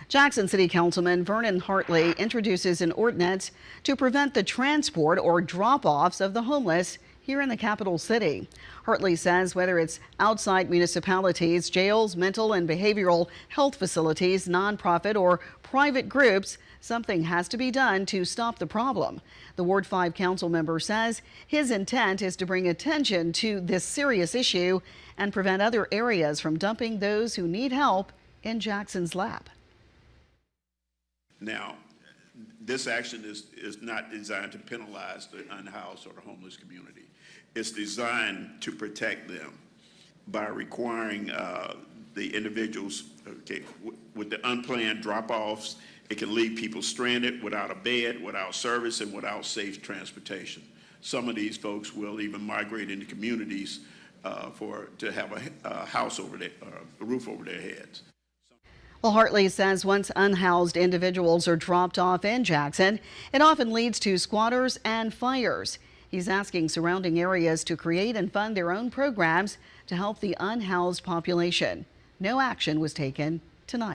Jackson City Councilman Vernon Hartley introduces an ordinance to prevent the transport or drop-offs of the homeless here in the capital city. Hartley says whether it's outside municipalities, jails, mental and behavioral health facilities, nonprofit or private groups, something has to be done to stop the problem. The Ward 5 council member says his intent is to bring attention to this serious issue and prevent other areas from dumping those who need help in Jackson's lap. Now, this action is not designed to penalize the unhoused or the homeless community. It's designed to protect them by requiring the individuals, with the unplanned drop-offs. It can leave people stranded without a bed, without service, and without safe transportation. Some of these folks will even migrate into communities to have a house over their, a roof over their heads. Well, Hartley says once unhoused individuals are dropped off in Jackson, it often leads to squatters and fires. He's asking surrounding areas to create and fund their own programs to help the unhoused population. No action was taken tonight.